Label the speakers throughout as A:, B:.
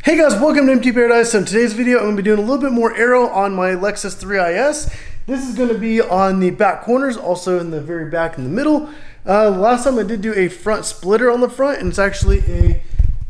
A: Hey guys, welcome to MT Paradise. So in today's video, I'm going to be doing a little bit more aero on my Lexus 3IS. This is going to be on the back corners, also in the very back in the middle. Last time I did do a front splitter on the front, and it's actually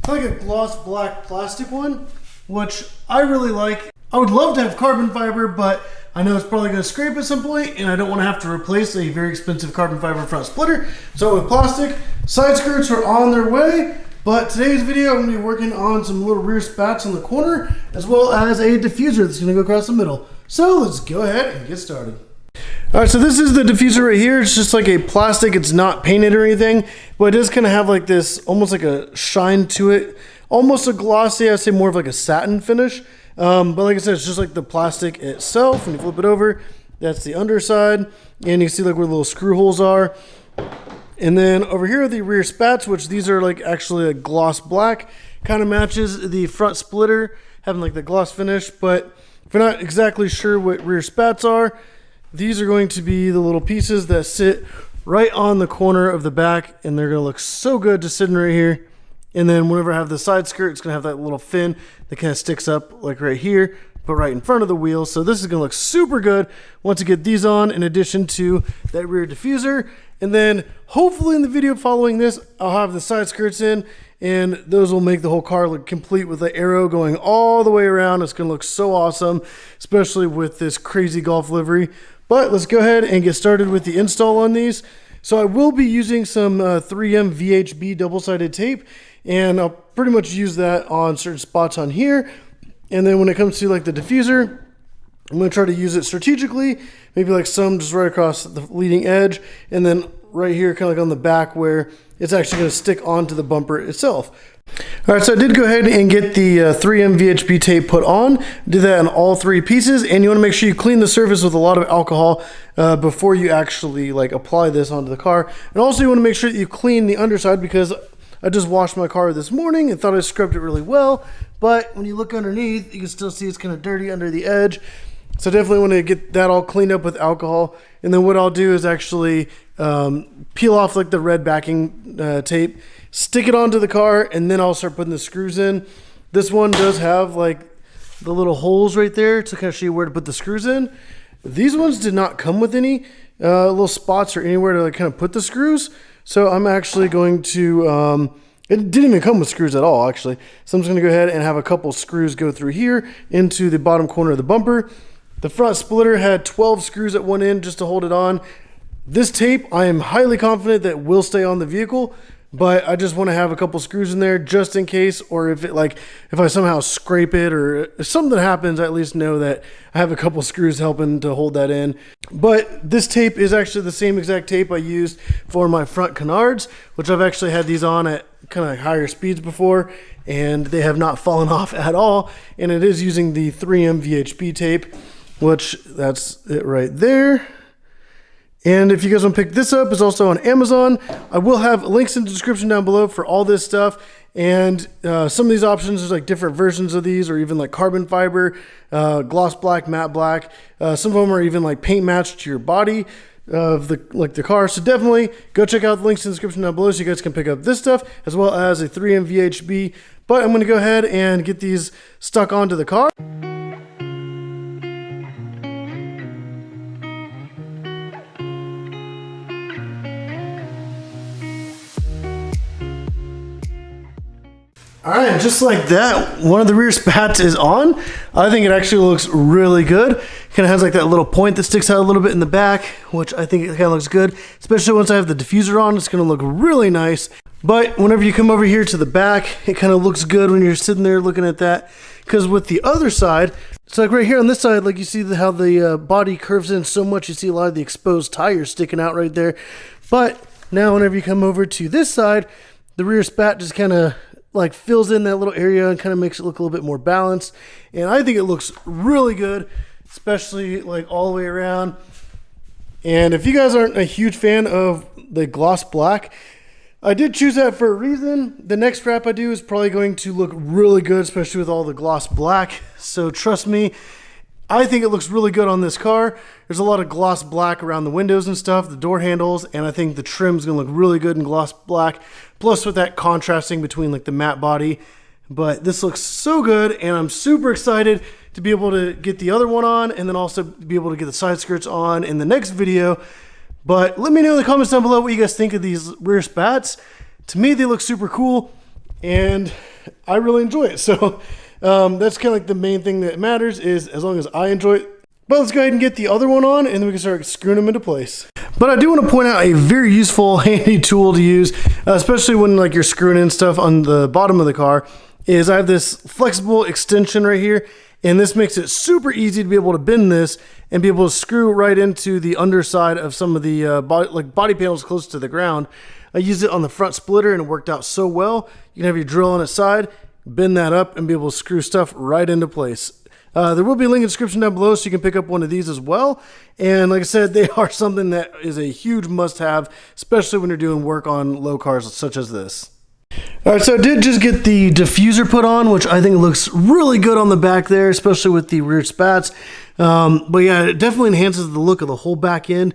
A: like a gloss black plastic one, which I really like. I would love to have carbon fiber, but I know it's probably going to scrape at some point, and I don't want to have to replace a very expensive carbon fiber front splitter. So with plastic, side skirts are on their way. But today's video, I'm going to be working on some little rear spats on the corner, as well as a diffuser that's going to go across the middle. So let's go ahead and get started. All right, so this is the diffuser right here. It's just like a plastic. It's not painted or anything, but it does kind of have like this, almost like a shine to it. Almost a glossy, I'd say more of like a satin finish. But like I said, it's just like the plastic itself. When you flip it over, that's the underside. And you can see like where the little screw holes are. And then over here are the rear spats, which these are like actually a gloss black. Kind of matches the front splitter, having like the gloss finish. But if you're not exactly sure what rear spats are, these are going to be the little pieces that sit right on the corner of the back, and they're going to look so good just sitting right here. And then whenever I have the side skirt, it's going to have that little fin that kind of sticks up like right here, but right in front of the wheel. So this is going to look super good once you get these on, in addition to that rear diffuser. And then hopefully in the video following this, I'll have the side skirts in, and those will make the whole car look complete with the Aero going all the way around. It's going to look so awesome, especially with this crazy Golf livery. But let's go ahead and get started with the install on these. So I will be using some 3M VHB Double Sidded tape, and I'll pretty much use that on certain spots on here. And then when it comes to like the diffuser, I'm going to try to use it strategically, maybe like some just right across the leading edge, and then right here kind of like on the back where it's actually going to stick onto the bumper itself. All right, so I did go ahead and get the 3M VHB tape put on. Did that on all three pieces, and you want to make sure you clean the surface with a lot of alcohol before you actually like apply this onto the car. And also you want to make sure that you clean the underside, because I just washed my car this morning and thought I scrubbed it really well, but when you look underneath, you can still see it's kind of dirty under the edge. So definitely want to get that all cleaned up with alcohol. And then what I'll do is actually peel off like the red backing tape, stick it onto the car, and then I'll start putting the screws in. This one does have like the little holes right there to kind of show you where to put the screws in. These ones did not come with any little spots or anywhere to like kind of put the screws. So I'm actually going to, it didn't even come with screws at all actually. So I'm just going to go ahead and have a couple screws go through here into the bottom corner of the bumper. The front splitter had 12 screws at one end just to hold it on. This tape, I am highly confident that will stay on the vehicle, but I just want to have a couple screws in there just in case, or if I somehow scrape it or if something happens, I at least know that I have a couple screws helping to hold that in. But this tape is actually the same exact tape I used for my front canards, which I've actually had these on at kind of higher speeds before, and they have not fallen off at all. And it is using the 3M VHB tape, which that's it right there. And if you guys want to pick this up, it's also on Amazon. I will have links in the description down below for all this stuff. And some of these options, there's like different versions of these, or even like carbon fiber, gloss black, matte black. Some of them are even like paint matched to your body of the car. So definitely go check out the links in the description down below so you guys can pick up this stuff, as well as a 3M VHB. But I'm going to go ahead and get these stuck onto the car. All right, just like that, one of the rear spats is on. I think it actually looks really good. Kind of has like that little point that sticks out a little bit in the back, which I think it kind of looks good. Especially once I have the diffuser on, it's going to look really nice. But whenever you come over here to the back, it kind of looks good when you're sitting there looking at that. Because with the other side, it's like right here on this side, like you see how the body curves in so much, you see a lot of the exposed tires sticking out right there. But now whenever you come over to this side, the rear spat just kind of like fills in that little area and kind of makes it look a little bit more balanced. And I think it looks really good, especially like all the way around. And if you guys aren't a huge fan of the gloss black, I did choose that for a reason. The next wrap I do is probably going to look really good, especially with all the gloss black. So trust me, I think it looks really good on this car. There's a lot of gloss black around the windows and stuff, the door handles, and I think the trim's gonna look really good in gloss black. Plus with that contrasting between like the matte body but this looks so good, and I'm super excited to be able to get the other one on, and then also be able to get the side skirts on in the next video. But let me know in the comments down below what you guys think of these rear spats. To me, they look super cool, and I really enjoy it. So that's kind of like the main thing that matters, is as long as I enjoy it. But let's go ahead and get the other one on, and then we can start screwing them into place. But I do want to point out a very useful, handy tool to use, especially when like you're screwing in stuff on the bottom of the car, is I have this flexible extension right here. And this makes it super easy to be able to bend this and be able to screw right into the underside of some of the body panels close to the ground. I used it on the front splitter and it worked out so well. You can have your drill on its side, bend that up, and be able to screw stuff right into place. There will be a link in the description down below so you can pick up one of these as well. And like I said, they are something that is a huge must-have, especially when you're doing work on low cars such as this. All right, so I did just get the diffuser put on, which I think looks really good on the back there, especially with the rear spats. But yeah, it definitely enhances the look of the whole back end.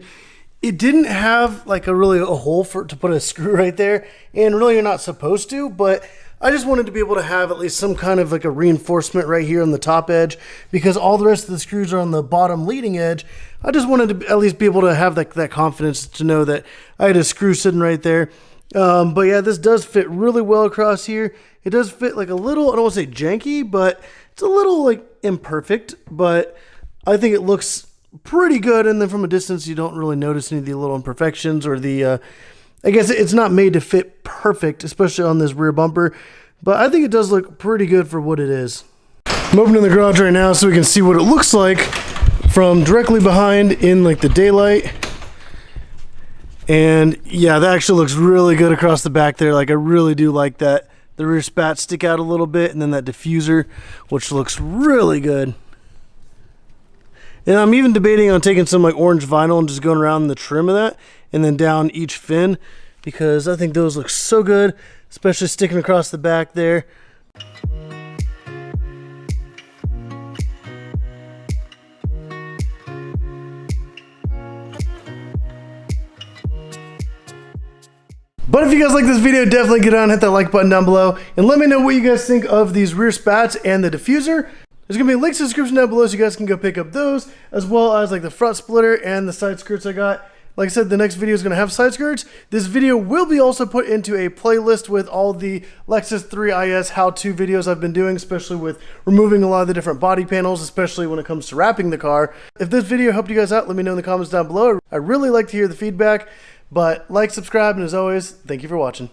A: It didn't have like a hole to put a screw right there, and really you're not supposed to, but I just wanted to be able to have at least some kind of like a reinforcement right here on the top edge, because all the rest of the screws are on the bottom leading edge. I just wanted to at least be able to have that confidence to know that I had a screw sitting right there. But yeah, this does fit really well across here. It does fit like a little, I don't want to say janky, but it's a little like imperfect, but I think it looks pretty good. And then from a distance, you don't really notice any of the little imperfections or the, I guess it's not made to fit perfect, especially on this rear bumper, but I think it does look pretty good for what it is. I'm opening the garage right now so we can see what it looks like from directly behind in like the daylight. And yeah, that actually looks really good across the back there. Like I really do like that. The rear spats stick out a little bit, and then that diffuser, which looks really good. And I'm even debating on taking some like orange vinyl and just going around the trim of that and then down each fin, because I think those look so good, especially sticking across the back there. But if you guys like this video, definitely get on and hit that like button down below, and let me know what you guys think of these rear spats and the diffuser. There's gonna be links in the description down below so you guys can go pick up those, as well as like the front splitter and the side skirts I got. Like I said, the next video is gonna have side skirts. This video will be also put into a playlist with all the Lexus 3IS how-to videos I've been doing, especially with removing a lot of the different body panels, especially when it comes to wrapping the car. If this video helped you guys out, let me know in the comments down below. I really like to hear the feedback. But like, subscribe, and as always, thank you for watching.